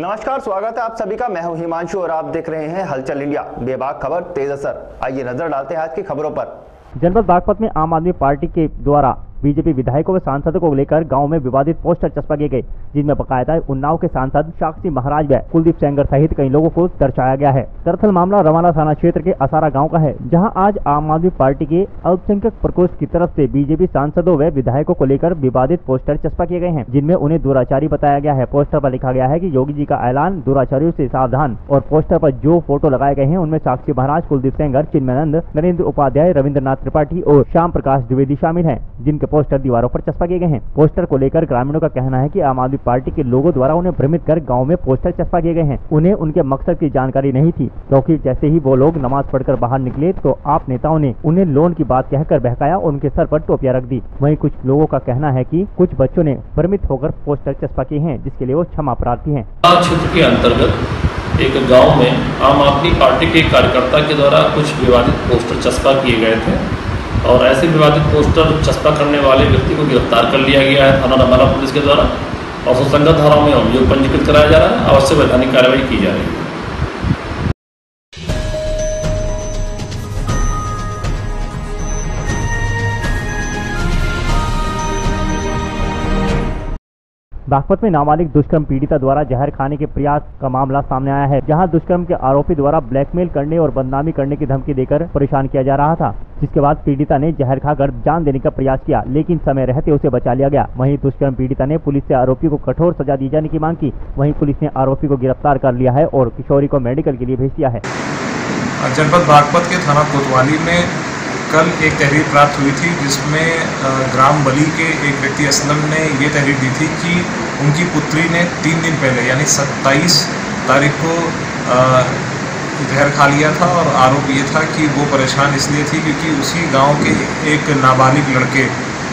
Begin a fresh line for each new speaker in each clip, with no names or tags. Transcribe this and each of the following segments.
नमस्कार, स्वागत है आप सभी का। मैं हूं हिमांशु और आप देख रहे हैं हलचल इंडिया। बेबाक खबर तेज असर। आइए नजर डालते हैं आज की खबरों पर।
जनपद बागपत में आम आदमी पार्टी के द्वारा बीजेपी विधायकों व सांसदों को लेकर गांव में विवादित पोस्टर चस्पा किए गए, जिनमें बकायदा उन्नाव के सांसद साक्षी महाराज व कुलदीप सेंगर सहित कई लोगों को दर्शाया गया है। दरअसल मामला रवाना थाना क्षेत्र के असारा गांव का है, जहां आज आम आदमी पार्टी के अल्पसंख्यक प्रकोष्ठ की तरफ से बीजेपी सांसदों व विधायकों को लेकर विवादित पोस्टर चस्पा किए गए हैं, जिनमें उन्हें दुराचारी बताया गया है। पोस्टर पर लिखा गया है कि योगी जी का ऐलान, दुराचारियों से सावधान। और पोस्टर पर जो फोटो लगाए गए हैं उनमें साक्षी महाराज, कुलदीप सेंगर, चिन्मयानंद, नरेंद्र उपाध्याय, रविंद्रनाथ त्रिपाठी और श्याम प्रकाश द्विवेदी शामिल हैं, जिनके पोस्टर दीवारों पर चस्पा किए गए हैं। पोस्टर को लेकर ग्रामीणों का कहना है कि आम आदमी पार्टी के लोगों द्वारा उन्हें भ्रमित कर गांव में पोस्टर चस्पा किए गए हैं। उन्हें उनके मकसद की जानकारी नहीं थी, क्योंकि जैसे ही वो लोग नमाज पढ़कर बाहर निकले तो आप नेताओं ने उन्हें लोन की बात कहकर बहकाया और उनके सर पर टोपियां रख दी। वहीं कुछ लोगों का कहना है कि कुछ बच्चों ने भ्रमित होकर पोस्टर चस्पा किए हैं, जिसके लिए वो क्षमा प्रार्थी हैं।
क्षेत्र के अंतर्गत एक गांव में आम आदमी पार्टी के कार्यकर्ता के द्वारा कुछ विवादित पोस्टर चस्पा किए गए थे और ऐसे विवादित पोस्टर चस्पा करने वाले व्यक्ति को गिरफ्तार कर लिया गया है थाना रमाला पुलिस के द्वारा और सुसंगत धाराओं में अभियोग पंजीकृत कराया जा रहा है। आवश्यक वैधानिक कार्रवाई की जा रही है।
बागपत में नाबालिग दुष्कर्म पीड़िता द्वारा जहर खाने के प्रयास का मामला सामने आया है, जहां दुष्कर्म के आरोपी द्वारा ब्लैकमेल करने और बदनामी करने की धमकी देकर परेशान किया जा रहा था, जिसके बाद पीड़िता ने जहर खाकर जान देने का प्रयास किया, लेकिन समय रहते उसे बचा लिया गया। वहीं दुष्कर्म पीड़िता ने पुलिस से आरोपी को कठोर सजा दी जाने की मांग की। वहीं पुलिस ने आरोपी को गिरफ्तार कर लिया है और किशोरी को मेडिकल के लिए भेज दिया है।
जनपद बागपत के थाना कोतवाली में कल एक तहरीर प्राप्त हुई थी, जिसमें ग्राम बली के एक व्यक्ति असलम ने ये तहरीर दी थी कि उनकी पुत्री ने 3 दिन पहले यानी 27 तारीख को जहर खा लिया था और आरोप ये था कि वो परेशान इसलिए थी क्योंकि उसी गांव के एक नाबालिग लड़के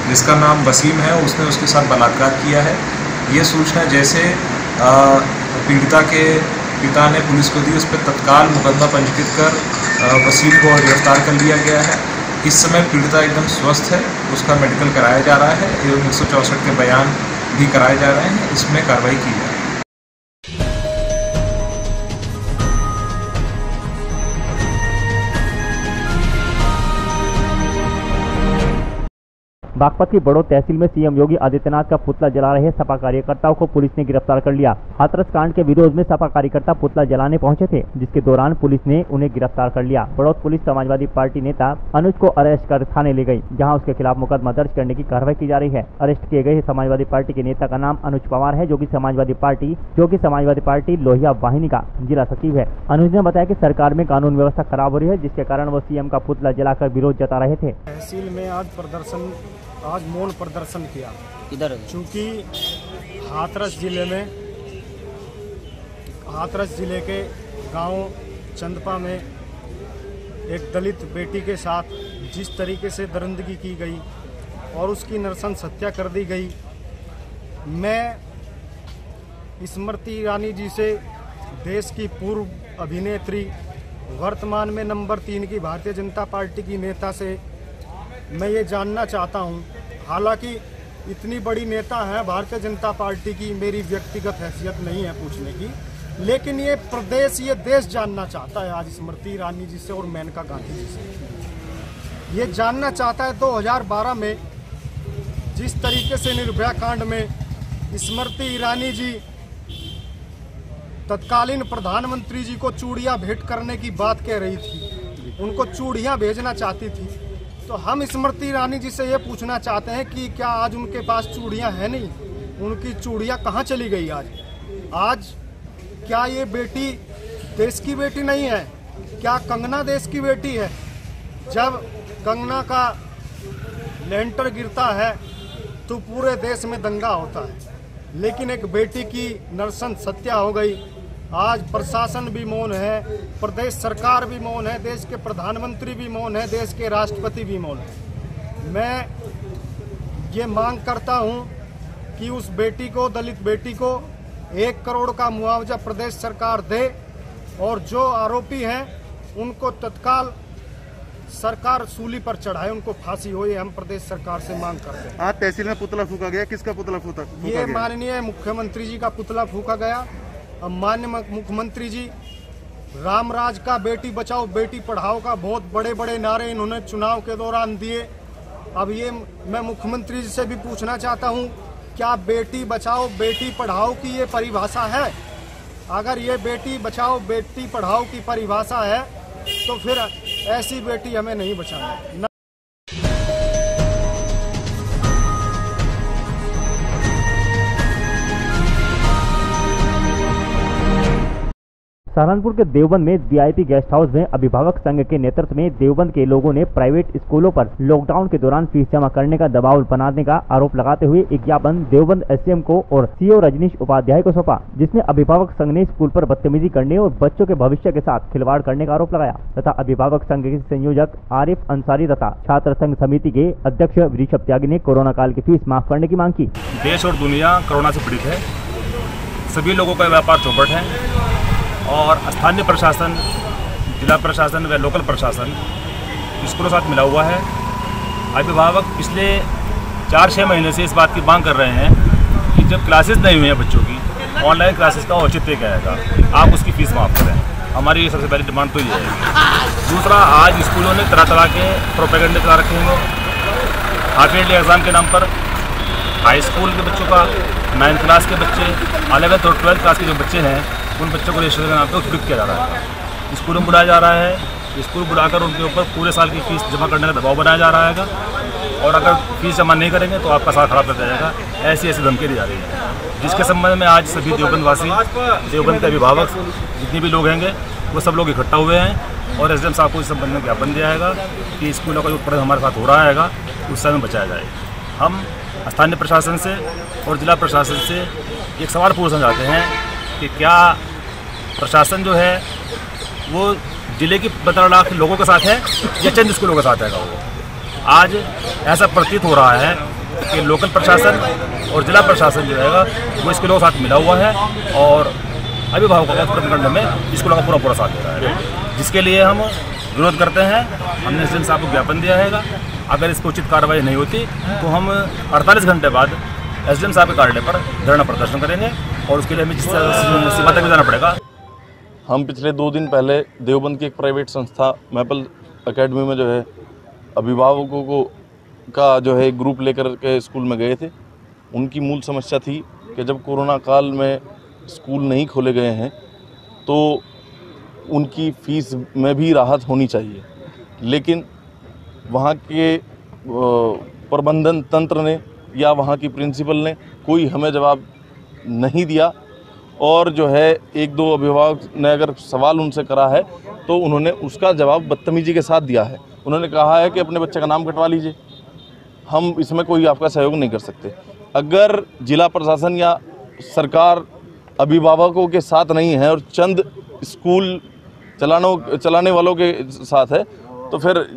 जिसका नाम वसीम है, उसने उसके साथ बलात्कार किया है। ये सूचना जैसे पीड़िता के पिता ने पुलिस को दी, उस पर तत्काल मुकदमा पंजीकृत कर वसीम को गिरफ्तार कर लिया गया है। इस समय पीड़िता एकदम स्वस्थ है, उसका मेडिकल कराया जा रहा है एवं 164 के बयान भी कराए जा रहे हैं। इसमें कार्रवाई की जाए।
बागपत की बड़ौद तहसील में सीएम योगी आदित्यनाथ का पुतला जला रहे सपा कार्यकर्ताओं को पुलिस ने गिरफ्तार कर लिया। हाथरस कांड के विरोध में सपा कार्यकर्ता पुतला जलाने पहुंचे थे, जिसके दौरान पुलिस ने उन्हें गिरफ्तार कर लिया। बड़ौद पुलिस समाजवादी पार्टी नेता अनुज को अरेस्ट कर थाने ले गई, जहां उसके खिलाफ मुकदमा दर्ज करने की कार्रवाई की जा रही है। अरेस्ट किए गए समाजवादी पार्टी के नेता का नाम अनुज पवार है, जो की समाजवादी पार्टी लोहिया वाहिनी का जिला सचिव है। अनुज ने बताया कि सरकार में कानून व्यवस्था खराब हो रही है, जिसके कारण वो सीएम का पुतला जलाकर विरोध जता रहे थे।
तहसील में आज मौन प्रदर्शन किया। इधर चूँकि हाथरस जिले के गांव चंदपा में एक दलित बेटी के साथ जिस तरीके से दरिंदगी की गई और उसकी नृशंस हत्या कर दी गई, मैं स्मृति ईरानी जी से, देश की पूर्व अभिनेत्री, वर्तमान में नंबर 3 की भारतीय जनता पार्टी की नेता से मैं ये जानना चाहता हूँ, हालांकि इतनी बड़ी नेता है भारतीय जनता पार्टी की, मेरी व्यक्तिगत हैसियत नहीं है पूछने की, लेकिन ये प्रदेश, ये देश जानना चाहता है आज स्मृति ईरानी जी से और मेनका गांधी जी से। ये जानना चाहता है 2012 में जिस तरीके से निर्भया कांड में स्मृति ईरानी जी तत्कालीन प्रधानमंत्री जी को चूड़ियाँ भेंट करने की बात कह रही थी, उनको चूड़ियाँ भेजना चाहती थी, तो हम स्मृति ईरानी जी से ये पूछना चाहते हैं कि क्या आज उनके पास चूड़ियाँ हैं? नहीं, उनकी चूड़ियाँ कहाँ चली गई आज क्या ये बेटी देश की बेटी नहीं है? क्या कंगना देश की बेटी है? जब कंगना का लेंटर गिरता है तो पूरे देश में दंगा होता है, लेकिन एक बेटी की नृशंस हत्या हो गई। आज प्रशासन भी मौन है, प्रदेश सरकार भी मौन है, देश के प्रधानमंत्री भी मौन है, देश के राष्ट्रपति भी मौन है। मैं ये मांग करता हूँ कि उस बेटी को, दलित बेटी को 1 करोड़ का मुआवजा प्रदेश सरकार दे और जो आरोपी हैं उनको तत्काल सरकार सूली पर चढ़ाए, उनको फांसी हो, ये हम प्रदेश सरकार से मांग करते हैं।
आज तहसील में पुतला फूका गया, किसका पुतला फूका
ये माननीय मुख्यमंत्री जी का पुतला फूका गया अब माननीय मुख्यमंत्री जी रामराज का बेटी बचाओ बेटी पढ़ाओ का बहुत बड़े बड़े नारे इन्होंने चुनाव के दौरान दिए। अब ये मैं मुख्यमंत्री जी से भी पूछना चाहता हूँ, क्या बेटी बचाओ बेटी पढ़ाओ की ये परिभाषा है? अगर ये बेटी बचाओ बेटी पढ़ाओ की परिभाषा है तो फिर ऐसी बेटी हमें नहीं बचाना।
सहारनपुर के देवबंद में वीआईपी गेस्ट हाउस में अभिभावक संघ के नेतृत्व में देवबंद के लोगों ने प्राइवेट स्कूलों पर लॉकडाउन के दौरान फीस जमा करने का दबाव बनाने का आरोप लगाते हुए एक ज्ञापन देवबंद एसडीएम को और सीओ रजनीश उपाध्याय को सौंपा, जिसमें अभिभावक संघ ने स्कूल पर बदतमीजी करने और बच्चों के भविष्य के साथ खिलवाड़ करने का आरोप लगाया तथा अभिभावक संघ के संयोजक आरिफ अंसारी तथा छात्र संघ समिति के अध्यक्ष ऋषभ त्यागी ने कोरोना काल की फीस माफ करने की मांग की।
देश और दुनिया कोरोना से पीड़ित है, सभी लोगों का व्यापार चौपट है और स्थानीय प्रशासन, जिला प्रशासन व लोकल प्रशासन स्कूलों के साथ मिला हुआ है। अभिभावक पिछले 4-6 महीने से इस बात की मांग कर रहे हैं कि जब क्लासेस नहीं हुई हैं बच्चों की, ऑनलाइन क्लासेस का औचित्य क्या आएगा, आप उसकी फ़ीस माफ़ करें। हमारी ये सबसे पहली डिमांड तो ये है। दूसरा, आज स्कूलों ने तरह तरह के प्रोपेगेंडे चला रखे हैं। हाफ ईयरली एग्ज़ाम के नाम पर हाई स्कूल के बच्चों का, 9th क्लास के बच्चे, 11th और 12th क्लास के जो बच्चे हैं उन बच्चों को रजिस्ट्रेशन के नाम पर उत्पीड़ित किया जा रहा है। स्कूलों में बुलाया जा रहा है, स्कूल बुलाकर उनके ऊपर पूरे साल की फ़ीस जमा करने का दबाव बनाया जा रहा है और अगर फीस जमा नहीं करेंगे तो आपका साल खराब कर जाएगा। ऐसी धमकी दी जा रही है, जिसके संबंध में आज सभी देवबंदवासी, देवबंद के अभिभावक जितने भी लोग होंगे वो सब लोग इकट्ठा हुए हैं और एसडीएम साहब को इस संबंध में ज्ञापन दिया जाएगा कि स्कूलों का जो प्रयोग हमारे साथ हो रहा है उस समय बचाया जाए। हम स्थानीय प्रशासन से और जिला प्रशासन से एक सवाल पूछना चाहते हैं कि क्या प्रशासन जो है वो जिले की 15 लाख लोगों के साथ है या चंद स्कूलों के साथ है? वो आज ऐसा प्रतीत हो रहा है कि लोकल प्रशासन और जिला प्रशासन जो है वो स्कूलों के साथ मिला हुआ है और अभिभावकों का प्रतिखंड में स्कूलों का पूरा साथ दे रहा है, जिसके लिए हम विरोध करते हैं। हमने एसडीएम साहब को ज्ञापन दिया है। अगर इसको उचित कार्रवाई नहीं होती तो हम 48 घंटे बाद एसडीएम साहब के कार्यालय पर धरना प्रदर्शन करेंगे और उसके लिए हमें जिस सीमा तक जाना पड़ेगा।
हम पिछले 2 दिन पहले देवबंद की एक प्राइवेट संस्था मैपल एकेडमी में जो है अभिभावकों को का जो है ग्रुप लेकर के स्कूल में गए थे। उनकी मूल समस्या थी कि जब कोरोना काल में स्कूल नहीं खोले गए हैं तो उनकी फ़ीस में भी राहत होनी चाहिए, लेकिन वहाँ के प्रबंधन तंत्र ने या वहाँ की प्रिंसिपल ने कोई हमें जवाब नहीं दिया और जो है 1-2 अभिभावक ने अगर सवाल उनसे करा है तो उन्होंने उसका जवाब बदतमीजी के साथ दिया है। उन्होंने कहा है कि अपने बच्चे का नाम कटवा लीजिए, हम इसमें कोई आपका सहयोग नहीं कर सकते। अगर जिला प्रशासन या सरकार अभिभावकों के साथ नहीं है और चंद स्कूल चलाने वालों के साथ है तो फिर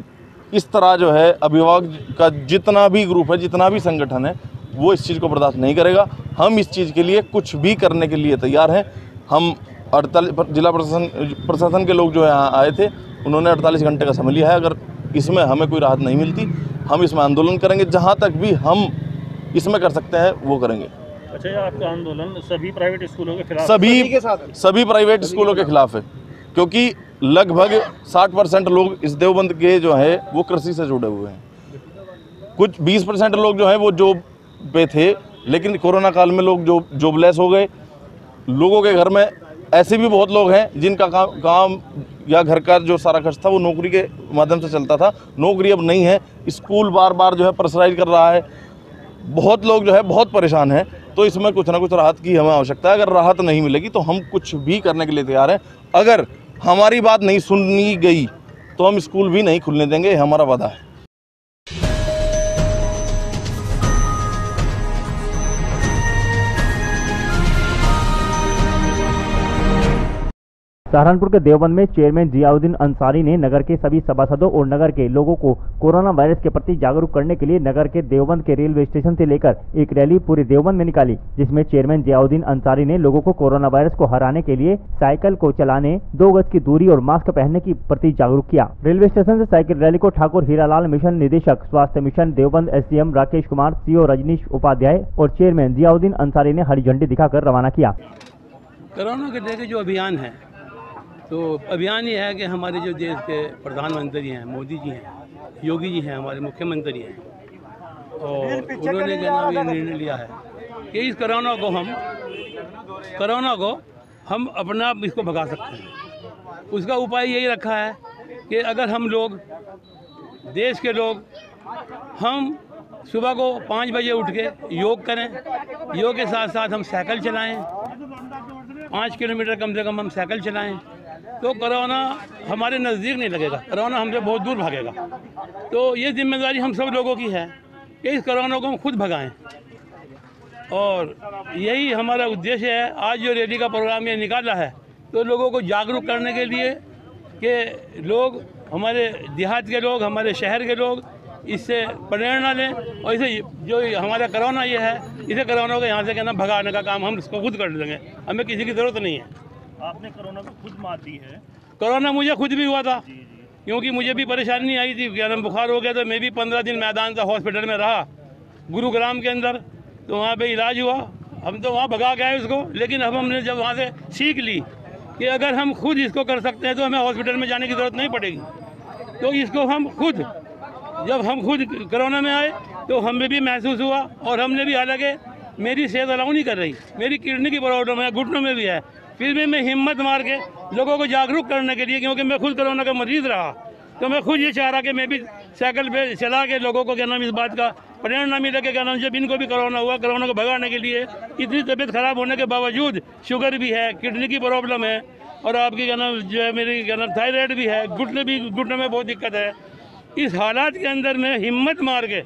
इस तरह जो है अभिभावक का जितना भी ग्रुप है, जितना भी संगठन है, वो इस चीज़ को बर्दाश्त नहीं करेगा। हम इस चीज़ के लिए कुछ भी करने के लिए तैयार हैं। हम 48 जिला प्रशासन के लोग जो यहाँ आए थे उन्होंने 48 घंटे का समय लिया है। अगर इसमें हमें कोई राहत नहीं मिलती हम इसमें आंदोलन करेंगे, जहाँ तक भी हम इसमें कर सकते हैं वो करेंगे।
अच्छा, आपका आंदोलन सभी प्राइवेट स्कूलों के खिलाफ?
सभी प्राइवेट स्कूलों के खिलाफ है, क्योंकि लगभग 60% लोग इस देवबंद के जो है वो कृषि से जुड़े हुए हैं। कुछ 20% लोग जो हैं वो जॉब पे थे, लेकिन कोरोना काल में लोग जॉबलेस हो गए। लोगों के घर में ऐसे भी बहुत लोग हैं जिनका काम या घर का जो सारा खर्च था वो नौकरी के माध्यम से चलता था, नौकरी अब नहीं है। स्कूल बार बार जो है प्रेशराइज कर रहा है, बहुत लोग जो है बहुत परेशान हैं। तो इसमें कुछ ना कुछ राहत की हमें आवश्यकता है। अगर राहत नहीं मिलेगी तो हम कुछ भी करने के लिए तैयार हैं। अगर हमारी बात नहीं सुनी गई तो हम स्कूल भी नहीं खुलने देंगे, हमारा वादा है।
सहारनपुर के देवबंद में चेयरमैन जियाउद्दीन अंसारी ने नगर के सभी सभासदों और नगर के लोगों को कोरोना वायरस के प्रति जागरूक करने के लिए नगर के देवबंद के रेलवे स्टेशन से लेकर एक रैली पूरे देवबंद में निकाली, जिसमें चेयरमैन जियाउद्दीन अंसारी ने लोगों को कोरोना वायरस को हराने के लिए साइकिल को चलाने, 2 गज की दूरी और मास्क पहनने की प्रति जागरूक किया। रेलवे स्टेशन से साइकिल रैली को ठाकुर हीरालाल मिशन निदेशक स्वास्थ्य mission Deoband SDM Rakesh Kumar, CO Rajneesh Upadhyay और चेयरमैन जियाउद्दीन अंसारी ने हरी झंडी दिखाकर रवाना किया।
कोरोना के लेकर जो अभियान है, तो अभियान ये है कि हमारे जो देश के प्रधानमंत्री हैं, मोदी जी हैं, योगी जी हैं, हमारे मुख्यमंत्री हैं, और उन्होंने जनाब ये निर्णय लिया है कि इस कोरोना को हम अपना आप इसको भगा सकते हैं। उसका उपाय यही रखा है कि अगर हम लोग, देश के लोग, हम सुबह को 5 बजे उठ के योग करें, योग के साथ साथ हम साइकिल चलाएं, 5 किलोमीटर कम से कम हम साइकिल चलाएं, तो कोरोना हमारे नज़दीक नहीं लगेगा, कोरोना हमसे बहुत दूर भागेगा। तो ये जिम्मेदारी हम सब लोगों की है कि इस कोरोना को हम खुद भगाएं, और यही हमारा उद्देश्य है। आज जो रैली का प्रोग्राम ये निकाला है, तो लोगों को जागरूक करने के लिए कि लोग, हमारे देहात के लोग, हमारे शहर के लोग इससे प्रेरणा लें, और इसे जो हमारा कोरोना ये है, इसे कोरोना को यहाँ से कहना भगाने का काम हम इसको खुद कर लेंगे, हमें किसी की ज़रूरत नहीं है।
आपने कोरोना को खुद मात दी है।
कोरोना मुझे खुद भी हुआ था, क्योंकि मुझे भी परेशानी आई थी, गर्म बुखार हो गया, तो मैं भी 15 दिन मैदान का हॉस्पिटल में रहा गुरुग्राम के अंदर, तो वहाँ पे इलाज हुआ। हम तो वहाँ भगा के आए उसको, लेकिन अब हमने जब वहाँ से सीख ली कि अगर हम खुद इसको कर सकते हैं तो हमें हॉस्पिटल में जाने की ज़रूरत नहीं पड़ेगी। तो इसको हम खुद, जब हम खुद कोरोना में आए तो हमें भी महसूस हुआ, और हमने भी, हालांकि मेरी सेहत अलाउ नहीं कर रही, मेरी किडनी की प्रॉब्लम है, घुटनों में भी है, फिर भी मैं हिम्मत मार के लोगों को जागरूक करने के लिए, क्योंकि मैं खुद कोरोना का मरीज़ रहा, तो मैं खुद ये चाह रहा कि मैं भी साइकिल पे चला के लोगों को, क्या नाम, इस बात का प्रेरणा मिले कि क्या नाम, जब इनको भी कोरोना हुआ, कोरोना को भगाने के लिए, इतनी तबीयत खराब होने के बावजूद, शुगर भी है, किडनी की प्रॉब्लम है, और आपकी क्या नाम, जो है मेरी क्या नाम, थायराइड भी है, घुटने में बहुत दिक्कत है। इस हालात के अंदर में हिम्मत मार के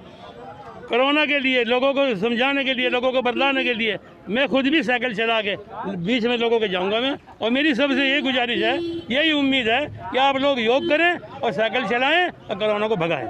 कोरोना के लिए, लोगों को समझाने के लिए, लोगों को बदलाने के लिए, मैं खुद भी साइकिल चला के बीच में लोगों के जाऊंगा मैं। और मेरी सबसे ये गुजारिश है, यही उम्मीद है कि आप लोग योग करें और साइकिल चलाएं और कोरोना को भगाएं।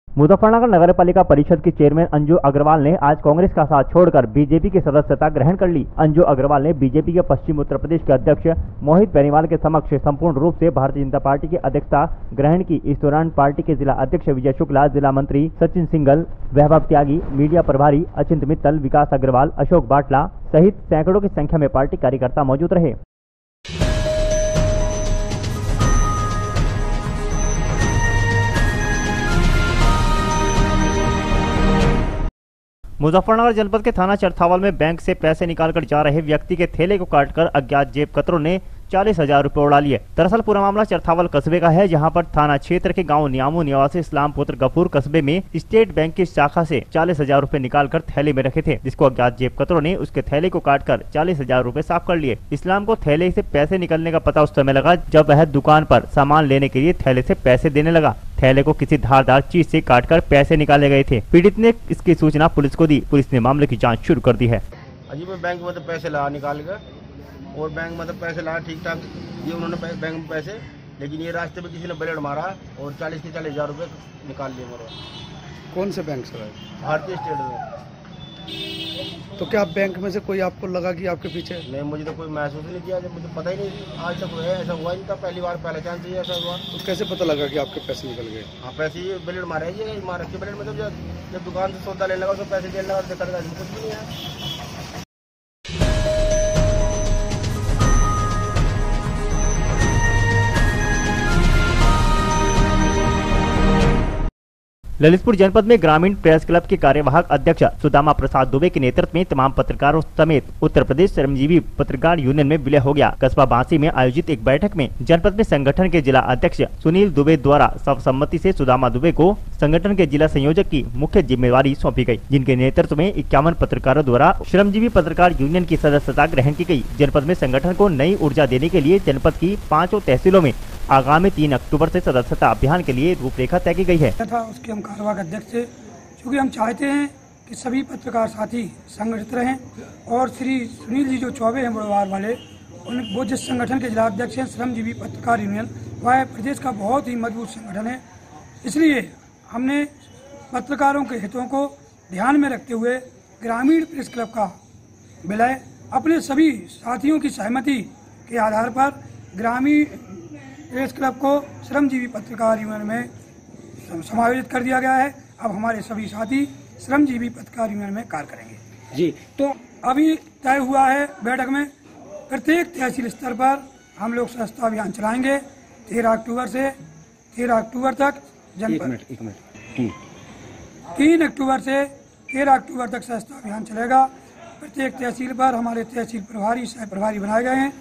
मुजफ्फरनगर नगर पालिका परिषद की चेयरमैन अंजू अग्रवाल ने आज कांग्रेस का साथ छोड़कर बीजेपी की सदस्यता ग्रहण कर ली। अंजू अग्रवाल ने बीजेपी के पश्चिम उत्तर प्रदेश के अध्यक्ष मोहित बेनीवाल के समक्ष संपूर्ण रूप से भारतीय जनता पार्टी की अध्यक्षता ग्रहण की। इस दौरान पार्टी के जिला अध्यक्ष विजय शुक्ला, जिला मंत्री सचिन सिंघल, वैभव त्यागी, मीडिया प्रभारी अचिंत मित्तल, विकास अग्रवाल, अशोक बाटला सहित सैकड़ों की संख्या में पार्टी कार्यकर्ता मौजूद रहे। मुजफ्फरनगर जनपद के थाना चरथावल में बैंक से पैसे निकालकर जा रहे व्यक्ति के थैले को काटकर अज्ञात जेब कतरों ने 40,000 रुपए उड़ा लिए। दरअसल पूरा मामला चरथावल कस्बे का है, जहां पर थाना क्षेत्र के गांव नियामू निवासी इस्लाम पुत्र गफूर कस्बे में स्टेट बैंक की शाखा से 40,000 रुपए निकालकर थैले में रखे थे, जिसको अज्ञात जेब कतरों ने उसके थैले को काटकर 40,000 रुपए साफ कर लिए। इस्लाम को थैले से पैसे निकलने का पता उस समय लगा जब वह दुकान पर सामान लेने के लिए थैले से पैसे देने लगा। थैले को किसी धारदार चीज से काटकर पैसे निकाले गए थे। पीड़ित ने इसकी सूचना पुलिस को दी। पुलिस ने मामले की जाँच शुरू कर दी है।
अजीब बैंक में तो पैसे ला निकाल कर, और बैंक मतलब पैसे ला ठीक ठाक, ये उन्होंने बैंक में पैसे, लेकिन ये रास्ते में किसी ने ब्लेड मारा और 40,000 रुपए निकाल लिए मेरे।
कौन से बैंक से?
भारतीय स्टेट में।
तो क्या बैंक में से कोई आपको लगा कि आपके पीछे?
नहीं, मुझे तो कोई महसूस नहीं किया, जब मुझे पता ही नहीं, आज तक है ऐसा हुआ नहीं था, पहला चांस ही ऐसा हुआ।
तो कैसे पता लगा कि आपके पैसे निकल गए?
हाँ, पैसे ये ब्लेड मारा है, ये मारा के ब्लेड, मतलब जब दुकान से सौदा लेने लगा तो पैसे देने लगा, देखा कुछ भी नहीं है।
ललितपुर जनपद में ग्रामीण प्रेस क्लब के कार्यवाहक अध्यक्ष सुदामा प्रसाद दुबे के नेतृत्व में तमाम पत्रकारों समेत उत्तर प्रदेश श्रमजीवी पत्रकार यूनियन में विलय हो गया। कस्बा बांसी में आयोजित एक बैठक में जनपद में संगठन के जिला अध्यक्ष सुनील दुबे द्वारा सर्वसम्मति से सुदामा दुबे को संगठन के जिला संयोजक की मुख्य जिम्मेवारी सौंपी गई, जिनके नेतृत्व में 51 पत्रकारों द्वारा श्रमजीवी पत्रकार यूनियन की सदस्यता ग्रहण की गयी। जनपद में संगठन को नई ऊर्जा देने के लिए जनपद की 5 तहसीलों में आगामी 3 अक्टूबर से सदस्यता अभियान के लिए रूपरेखा तय की गई है।
उसके हम कार्यवाहक अध्यक्ष थे, क्योंकि हम चाहते हैं कि सभी पत्रकार साथी संगठित रहें, और श्री सुनील जी जो चौबे हैं बुढ़वार वाले, वो जिस संगठन के जिला अध्यक्ष हैं श्रमजीवी पत्रकार यूनियन, वह प्रदेश का बहुत ही मजबूत संगठन है। इसलिए हमने पत्रकारों के हितों को ध्यान में रखते हुए ग्रामीण प्रेस क्लब का विलय अपने सभी साथियों की सहमति के आधार पर ग्रामीण प्रेस क्लब को श्रमजीवी पत्रकार यूनियन में समायोजित कर दिया गया है। अब हमारे सभी साथी श्रमजीवी पत्रकार यूनियन में कार्य करेंगे
जी।
तो अभी तय हुआ है बैठक में प्रत्येक तहसील स्तर पर हम लोग स्वच्छता अभियान चलाएंगे 13 अक्टूबर से 13 अक्टूबर तक जनपद 3 अक्टूबर से 13 अक्टूबर तक स्वच्छता अभियान चलेगा। प्रत्येक तहसील पर हमारे तहसील प्रभारी सह प्रभारी बनाए गए हैं।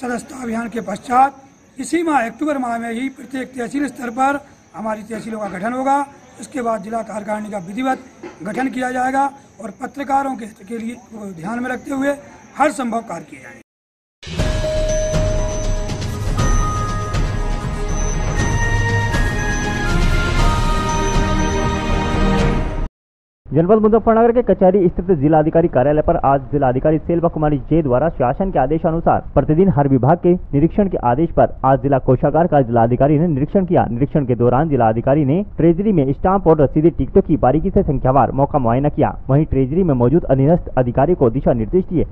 सदस्यता अभियान के पश्चात इसी माह अक्टूबर माह में ही प्रत्येक तहसील स्तर पर हमारी तहसीलों का गठन होगा। इसके बाद जिला कार्यकारिणी का विधिवत गठन किया जाएगा और पत्रकारों के हित के लिए ध्यान में रखते हुए हर संभव कार्य किए जाएंगे।
जनपद मुजफ्फरनगर के कचहरी स्थित जिलाधिकारी कार्यालय पर आज जिलाधिकारी सेल्वा कुमारी जे द्वारा शासन के आदेशानुसार प्रतिदिन हर विभाग के निरीक्षण के आदेश पर आज जिला कोषागार का जिलाधिकारी ने निरीक्षण किया। निरीक्षण के दौरान जिलाधिकारी ने ट्रेजरी में स्टाम्प और रसीदी टिकटों की बारीकी से संख्यावार मौका मुआयना किया। वहीं ट्रेजरी में मौजूद अधीनस्थ अधिकारी को दिशा निर्देश दिए।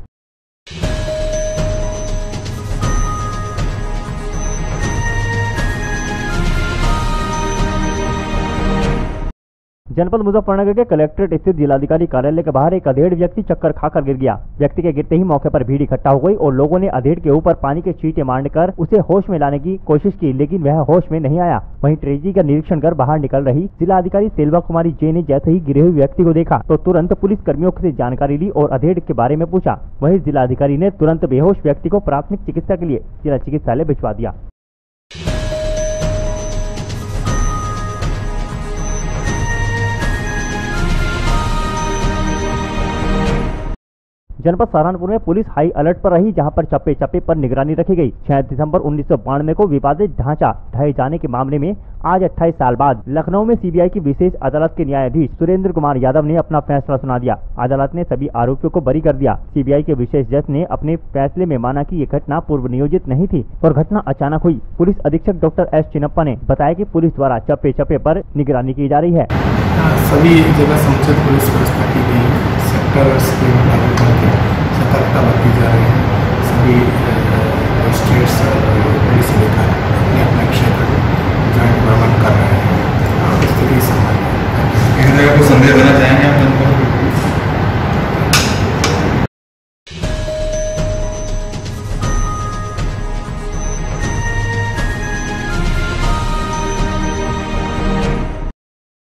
जनपद मुजफ्फरनगर के कलेक्ट्रेट स्थित जिलाधिकारी कार्यालय के बाहर एक अधेड़ व्यक्ति चक्कर खाकर गिर गया। व्यक्ति के गिरते ही मौके पर भीड़ इकट्ठा हो गई और लोगों ने अधेड़ के ऊपर पानी के छींटे मारने कर उसे होश में लाने की कोशिश की, लेकिन वह होश में नहीं आया। वहीं ट्रेजरी का निरीक्षण कर बाहर निकल रही जिलाधिकारी सेल्वा कुमारी जे ने जैसे ही गिरे हुए व्यक्ति को देखा तो तुरंत पुलिस कर्मियों से जानकारी ली और अधेड़ के बारे में पूछा। वहीं जिलाधिकारी ने तुरंत बेहोश व्यक्ति को प्राथमिक चिकित्सा के लिए जिला चिकित्सालय भिजवा दिया। जनपद सहारनपुर में पुलिस हाई अलर्ट पर रही, जहां पर चप्पे चप्पे पर निगरानी रखी गई। 6 दिसंबर 1992 को विवादित ढांचा ढहे जाने के मामले में आज 28 साल बाद लखनऊ में सीबीआई की विशेष अदालत के न्यायाधीश सुरेंद्र कुमार यादव ने अपना फैसला सुना दिया। अदालत ने सभी आरोपियों को बरी कर दिया। सीबीआई के विशेष जज ने अपने फैसले में माना कि ये घटना पूर्व नियोजित नहीं थी और घटना अचानक हुई। पुलिस अधीक्षक डॉक्टर एस चिनप्पा ने बताया कि पुलिस द्वारा चप्पे चप्पे पर निगरानी की जा रही है।
सभी जगह समुचित पुलिस व्यवस्था की गई, सेक्टर्स के मुताबिक सतर्कता बरती जा रही है। सभी स्टेट्स पुलिस अधिकारी अपने अपने क्षेत्र जॉइंट भ्रमण कर रहे हैं और स्थिति संभाल रहे हैं। को संदेश देना चाहेंगे आप जनता को?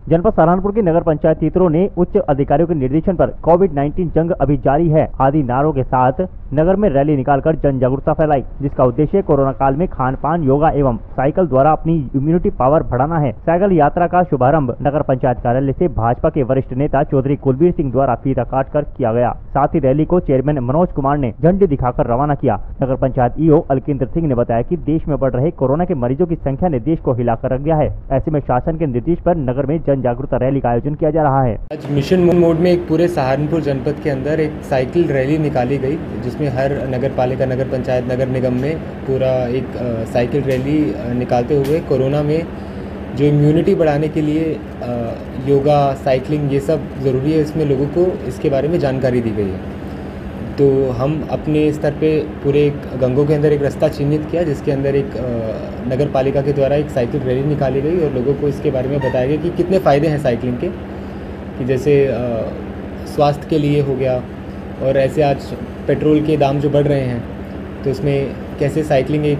जनपद सहारनपुर की नगर पंचायत तीतरो ने उच्च अधिकारियों के निर्देशन पर कोविड-19 जंग अभी जारी है आदि नारों के साथ नगर में रैली निकालकर जन जागरूकता फैलाई, जिसका उद्देश्य कोरोना काल में खान पान, योगा एवं साइकिल द्वारा अपनी इम्यूनिटी पावर बढ़ाना है। साइकिल यात्रा का शुभारंभ नगर पंचायत कार्यालय से भाजपा के वरिष्ठ नेता चौधरी कुलबीर सिंह द्वारा फीता काट कर किया गया। साथ ही रैली को चेयरमैन मनोज कुमार ने झंडी दिखाकर रवाना किया। नगर पंचायत ईओ अलकिंदर सिंह ने बताया कि देश में बढ़ रहे कोरोना के मरीजों की संख्या ने देश को हिलाकर रख दिया है। ऐसे में शासन के निर्देश पर नगर में जन जागरूकता रैली का आयोजन किया जा रहा है।
आज मिशन मोड में एक पूरे सहारनपुर जनपद के अंदर एक साइकिल रैली निकाली गई, जिसमें हर नगर पालिका, नगर पंचायत, नगर निगम में पूरा एक साइकिल रैली निकालते हुए कोरोना में जो इम्यूनिटी बढ़ाने के लिए योगा, साइकिलिंग ये सब ज़रूरी है, इसमें लोगों को इसके बारे में जानकारी दी गई है। तो हम अपने स्तर पे पूरे गंगों के अंदर एक रास्ता चिन्हित किया, जिसके अंदर एक नगर पालिका के द्वारा एक साइकिल रैली निकाली गई और लोगों को इसके बारे में बताया गया कि कितने फ़ायदे हैं साइकिलिंग के, कि जैसे स्वास्थ्य के लिए हो गया, और ऐसे आज पेट्रोल के दाम जो बढ़ रहे हैं तो इसमें कैसे साइकिलिंग एक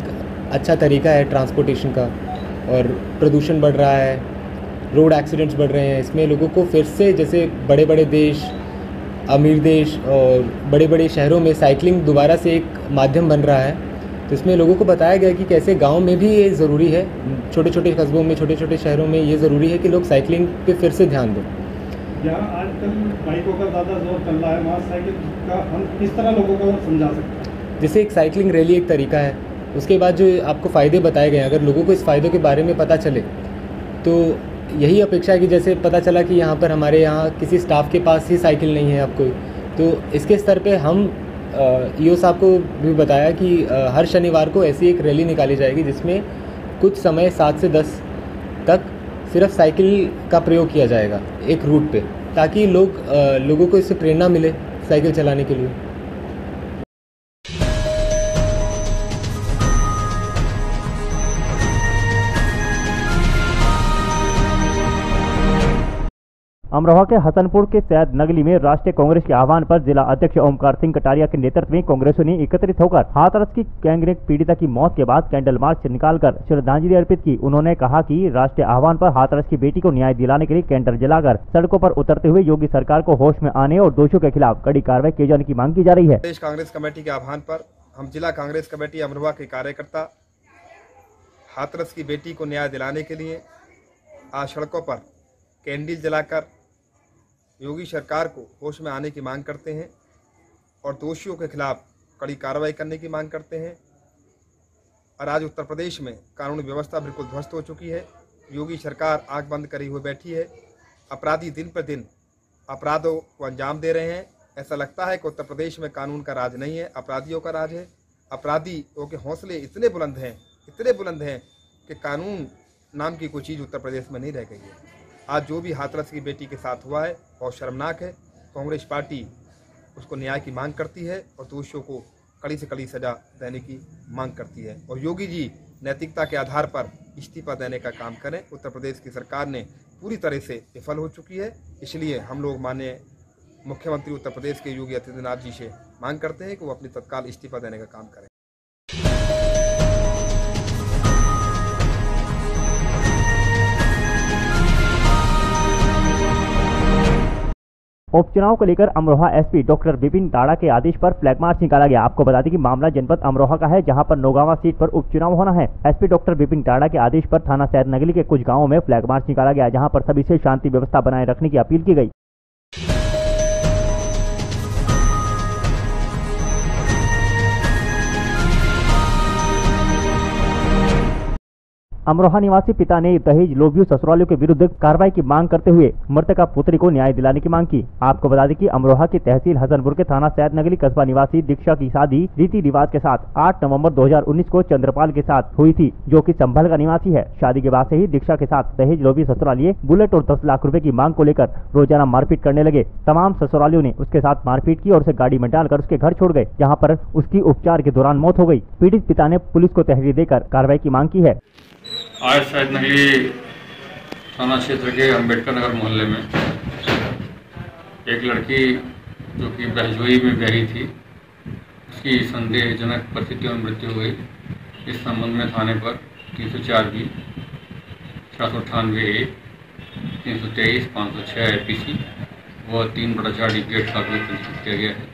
अच्छा तरीका है ट्रांसपोर्टेशन का, और प्रदूषण बढ़ रहा है, रोड एक्सीडेंट्स बढ़ रहे हैं। इसमें लोगों को फिर से जैसे बड़े बड़े देश, अमीर देश और बड़े बड़े शहरों में साइकिलिंग दोबारा से एक माध्यम बन रहा है, तो इसमें लोगों को बताया गया कि कैसे गांव में भी ये ज़रूरी है, छोटे छोटे कस्बों में, छोटे छोटे शहरों में ये ज़रूरी है कि लोग साइकिलिंग पे फिर से ध्यान दें।
जहाँ आजकल बाइकों का ज़्यादा जोर चल रहा है, वहाँ साइकिल का हम किस तरह लोगों को समझा सकते हैं?
जैसे एक साइकिलिंग रैली एक तरीका है, उसके बाद जो आपको फ़ायदे बताए गए हैं, अगर लोगों को इस फ़ायदों के बारे में पता चले तो यही अपेक्षा है कि जैसे पता चला कि यहाँ पर हमारे यहाँ किसी स्टाफ के पास ही साइकिल नहीं है अब कोई, तो इसके स्तर पे हम ईओ साहब को भी बताया कि हर शनिवार को ऐसी एक रैली निकाली जाएगी, जिसमें कुछ समय 7 से 10 तक सिर्फ साइकिल का प्रयोग किया जाएगा एक रूट पे, ताकि लोगों को इससे प्रेरणा मिले साइकिल चलाने के लिए।
अमरोहा के हसनपुर के सैयद नगली में राष्ट्रीय कांग्रेस के आह्वान पर जिला अध्यक्ष ओमकार सिंह कटारिया के नेतृत्व में कांग्रेसियों ने एकत्रित होकर हाथरस की गैंगरेप पीड़िता की मौत के बाद कैंडल मार्च निकालकर श्रद्धांजलि अर्पित की। उन्होंने कहा कि राष्ट्रीय आह्वान पर हाथरस की बेटी को न्याय दिलाने के लिए कैंडल जलाकर सड़कों पर उतरते हुए योगी सरकार को होश में आने और दोषियों के खिलाफ कड़ी कार्रवाई किए जाने की मांग की जा रही है।
प्रदेश कांग्रेस कमेटी के आह्वान पर हम जिला कांग्रेस कमेटी अमरोहा के कार्यकर्ता हाथरस की बेटी को न्याय दिलाने के लिए आज सड़कों पर कैंडल जलाकर योगी सरकार को होश में आने की मांग करते हैं और दोषियों के खिलाफ कड़ी कार्रवाई करने की मांग करते हैं। और आज उत्तर प्रदेश में कानूनी व्यवस्था बिल्कुल ध्वस्त हो चुकी है। योगी सरकार आंख बंद करी हुई बैठी है। अपराधी दिन पर दिन अपराधों को अंजाम दे रहे हैं। ऐसा लगता है कि उत्तर प्रदेश में कानून का राज नहीं है, अपराधियों का राज है। अपराधियों के हौसले इतने बुलंद हैं कि कानून नाम की कोई चीज़ उत्तर प्रदेश में नहीं रह गई है। आज जो भी हाथरस की बेटी के साथ हुआ है बहुत शर्मनाक है। कांग्रेस पार्टी उसको न्याय की मांग करती है और दोषियों को कड़ी से कड़ी सजा देने की मांग करती है। और योगी जी नैतिकता के आधार पर इस्तीफा देने का काम करें। उत्तर प्रदेश की सरकार ने पूरी तरह से विफल हो चुकी है। इसलिए हम लोग माननीय मुख्यमंत्री उत्तर प्रदेश के योगी आदित्यनाथ जी से मांग करते हैं कि वो अपनी तत्काल इस्तीफा देने का काम करें।
उपचुनाव को लेकर अमरोहा एसपी डॉक्टर विपिन दाड़ा के आदेश पर फ्लैग मार्च निकाला गया। आपको बता दें कि मामला जनपद अमरोहा का है, जहां पर नौगावा सीट पर उपचुनाव होना है। एसपी डॉक्टर विपिन दाड़ा के आदेश पर थाना सैयद नगली के कुछ गांवों में फ्लैग मार्च निकाला गया, जहां पर सभी से शांति व्यवस्था बनाए रखने की अपील की गई। अमरोहा निवासी पिता ने दहेज लोभियों ससुरालियों के विरुद्ध कार्रवाई की मांग करते हुए मृतका पुत्री को न्याय दिलाने की मांग की। आपको बता दें कि अमरोहा की तहसील हसनपुर के थाना सैयद नगरी कस्बा निवासी दीक्षा की शादी रीति रिवाज के साथ 8 नवंबर 2019 को चंद्रपाल के साथ हुई थी, जो कि संभल का निवासी है। शादी के बाद से ही दीक्षा के साथ दहेज लोभी ससुरालिये बुलेट और 10 लाख रुपए की मांग को लेकर रोजाना मारपीट करने लगे। तमाम ससुरालियों ने उसके साथ मारपीट की और उसे गाड़ी में डालकर उसके घर छोड़ गए, जहाँ पर उसकी उपचार के दौरान मौत हो गयी। पीड़ित पिता ने पुलिस को तहरीर देकर कार्रवाई की मांग की है।
आज सैयद नगरी थाना क्षेत्र के अम्बेडकर नगर मोहल्ले में एक लड़की जो कि बहजोई में ब्याही थी, उसकी संदेहजनक परिस्थितियों में मृत्यु हुई। इस संबंध में थाने पर 304B 498A 323 506 IPC व 3/4 DPH का भी पंजीकृत किया गया है।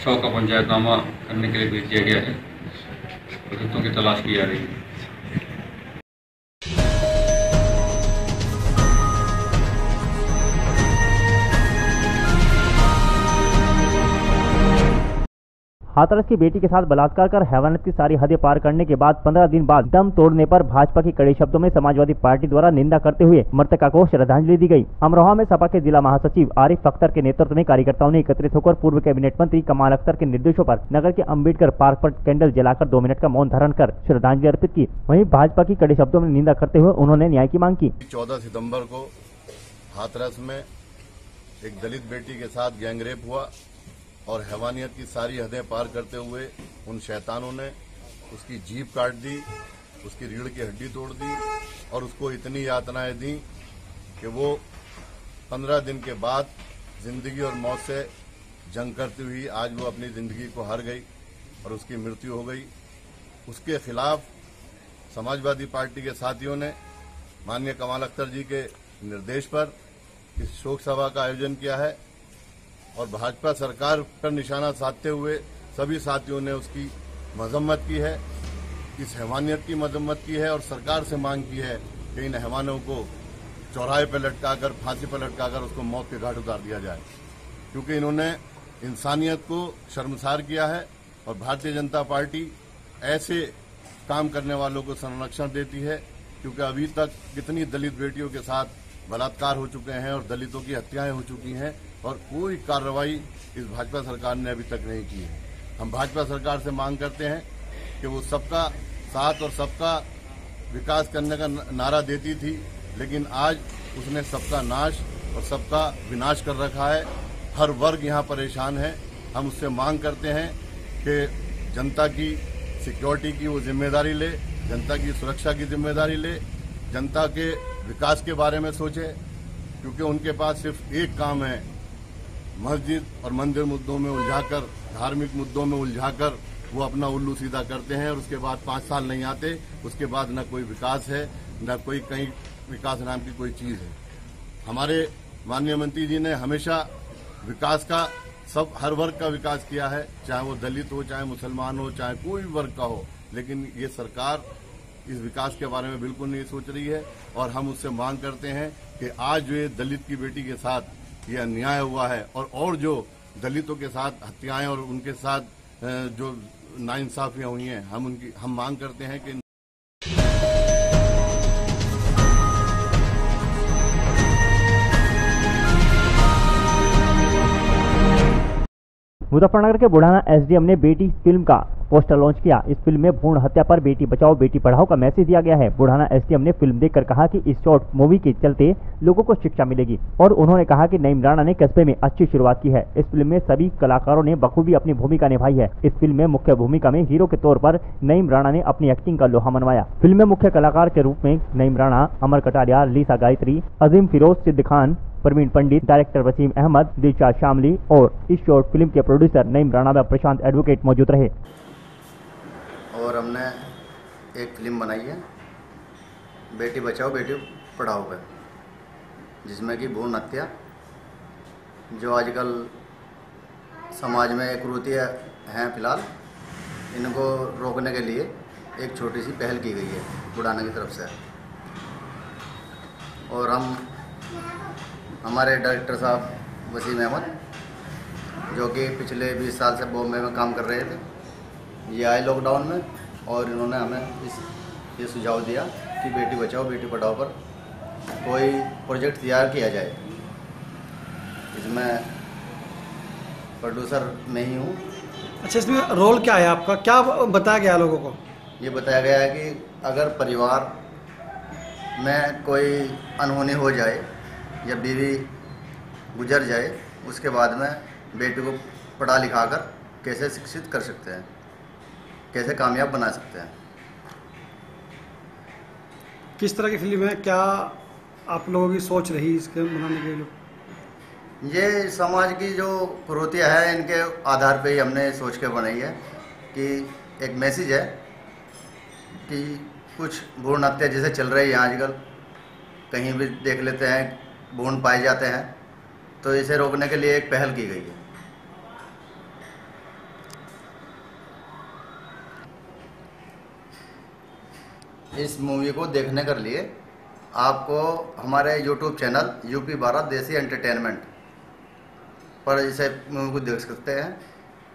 शव का पंचायतनामा करने के लिए भेज दिया गया है। अभियुक्तों की तलाश की जा रही है।
हाथरस की बेटी के साथ बलात्कार कर हैवानियत की सारी हदें पार करने के बाद 15 दिन बाद दम तोड़ने पर भाजपा की कड़े शब्दों में समाजवादी पार्टी द्वारा निंदा करते हुए मृतका को श्रद्धांजलि दी गई। अमरोहा में सपा के जिला महासचिव आरिफ अख्तर के नेतृत्व में कार्यकर्ताओं ने एकत्रित होकर पूर्व कैबिनेट मंत्री कमाल अख्तर के निर्देशों पर नगर के अम्बेडकर पार्क पर कैंडल जलाकर 2 मिनट का मौन धारण कर श्रद्धांजलि अर्पित की। वहीं भाजपा की कड़े शब्दों में निंदा करते हुए उन्होंने न्याय की मांग की।
14 सितम्बर को हाथरस में एक दलित बेटी के साथ गैंगरेप हुआ और हैवानियत की सारी हदें पार करते हुए उन शैतानों ने उसकी जीभ काट दी, उसकी रीढ़ की हड्डी तोड़ दी और उसको इतनी यातनाएं दी कि वो 15 दिन के बाद जिंदगी और मौत से जंग करती हुई आज वो अपनी जिंदगी को हार गई और उसकी मृत्यु हो गई। उसके खिलाफ समाजवादी पार्टी के साथियों ने माननीय कमाल अख्तर जी के निर्देश पर इस शोक सभा का आयोजन किया है और भाजपा सरकार पर निशाना साधते हुए सभी साथियों ने उसकी मजम्मत की है, इस हैवानियत की मजम्मत की है और सरकार से मांग की है कि इन हैवानों को चौराहे पर लटकाकर, फांसी पर लटकाकर उसको मौत के घाट उतार दिया जाए, क्योंकि इन्होंने इंसानियत को शर्मसार किया है। और भारतीय जनता पार्टी ऐसे काम करने वालों को संरक्षण देती है, क्योंकि अभी तक कितनी दलित बेटियों के साथ बलात्कार हो चुके हैं और दलितों की हत्याएं हो चुकी हैं और कोई कार्रवाई इस भाजपा सरकार ने अभी तक नहीं की है। हम भाजपा सरकार से मांग करते हैं कि वो सबका साथ और सबका विकास करने का नारा देती थी, लेकिन आज उसने सबका नाश और सबका विनाश कर रखा है। हर वर्ग यहाँ परेशान है। हम उससे मांग करते हैं कि जनता की सिक्योरिटी की वो जिम्मेदारी ले, जनता की सुरक्षा की जिम्मेदारी ले, जनता के विकास के बारे में सोचे, क्योंकि उनके पास सिर्फ एक काम है, मस्जिद और मंदिर मुद्दों में उलझाकर, धार्मिक मुद्दों में उलझाकर वो अपना उल्लू सीधा करते हैं और उसके बाद 5 साल नहीं आते, उसके बाद न कोई विकास है, न कोई कहीं विकास नाम की कोई चीज है। हमारे माननीय मंत्री जी ने हमेशा विकास का हर वर्ग का विकास किया है, चाहे वो दलित हो, चाहे मुसलमान हो, चाहे कोई भी वर्ग का हो, लेकिन ये सरकार इस विकास के बारे में बिल्कुल नहीं सोच रही है। और हम उससे मांग करते हैं कि आज जो ये दलित की बेटी के साथ ये अन्याय हुआ है और जो दलितों के साथ हत्याएं और उनके साथ जो नाइंसाफियां हुई हैं, हम मांग करते हैं कि
मुजफ्फरनगर के बुढ़ाना एसडीएम ने बेटी फिल्म का पोस्टर लॉन्च किया। इस फिल्म में भ्रूण हत्या पर बेटी बचाओ बेटी पढ़ाओ का मैसेज दिया गया है। बुढ़ाना एसडीएम ने फिल्म देखकर कहा कि इस शॉर्ट मूवी के चलते लोगों को शिक्षा मिलेगी और उन्होंने कहा कि नईम राणा ने कस्बे में अच्छी शुरुआत की है। इस फिल्म में सभी कलाकारों ने बखूबी अपनी भूमिका निभाई है। इस फिल्म में मुख्य भूमिका में हीरो के तौर पर नईम राणा ने अपनी एक्टिंग का लोहा मनवाया। फिल्म में मुख्य कलाकार के रूप में नईम राणा, अमर कटारिया, लीसा गायत्री, अजीम फिरोज, सिद्ध खान, प्रवीण पंडित, डायरेक्टर वसीम अहमद, दिलशाद शामली और इस शॉर्ट फिल्म के प्रोड्यूसर नईम राणा व प्रशांत एडवोकेट मौजूद रहे।
और हमने एक फिल्म बनाई है बेटी बचाओ बेटी पढ़ाओ पर, जिसमें कि भ्रूण हत्या जो आजकल समाज में कुरीतियाँ हैं फिलहाल, इनको रोकने के लिए एक छोटी सी पहल की गई है बुढ़ाना की तरफ से। और हमारे डायरेक्टर साहब वसीम अहमद, जो कि पिछले 20 साल से बॉम्बे में काम कर रहे थे, ये आए लॉकडाउन में और इन्होंने हमें ये सुझाव दिया कि बेटी बचाओ बेटी पढ़ाओ पर कोई प्रोजेक्ट तैयार किया जाए। इसमें प्रोड्यूसर मैं ही हूँ।
अच्छा, इसमें रोल क्या है आपका, क्या बताया गया लोगों को?
ये बताया गया है कि अगर परिवार में कोई अनहोनी हो जाए या बीवी गुजर जाए, उसके बाद में बेटी को पढ़ा लिखा कर कैसे शिक्षित कर सकते हैं, कैसे कामयाब बना सकते हैं।
किस तरह की फिल्म है, क्या आप लोगों की सोच रही इसके बनाने के लिए?
ये समाज की जो कुरीतियाँ हैं, इनके आधार पे ही हमने सोच के बनाई है कि एक मैसेज है कि कुछ भ्रूण हत्या जैसे चल रही है आजकल, कहीं भी देख लेते हैं भ्रूण पाए जाते हैं, तो इसे रोकने के लिए एक पहल की गई है। इस मूवी को देखने के लिए आपको हमारे YouTube चैनल यूपी 12 देसी एंटरटेनमेंट पर इसे मूवी को देख सकते हैं,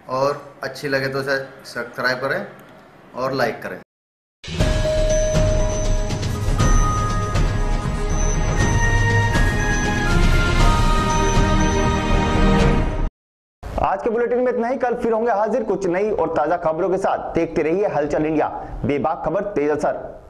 और अच्छी लगे तो इसे सब्सक्राइब करें और लाइक करें।
आज के बुलेटिन में इतना ही। कल फिर होंगे हाजिर कुछ नई और ताजा खबरों के साथ। देखते रहिए हलचल इंडिया, बेबाक खबर तेज असर।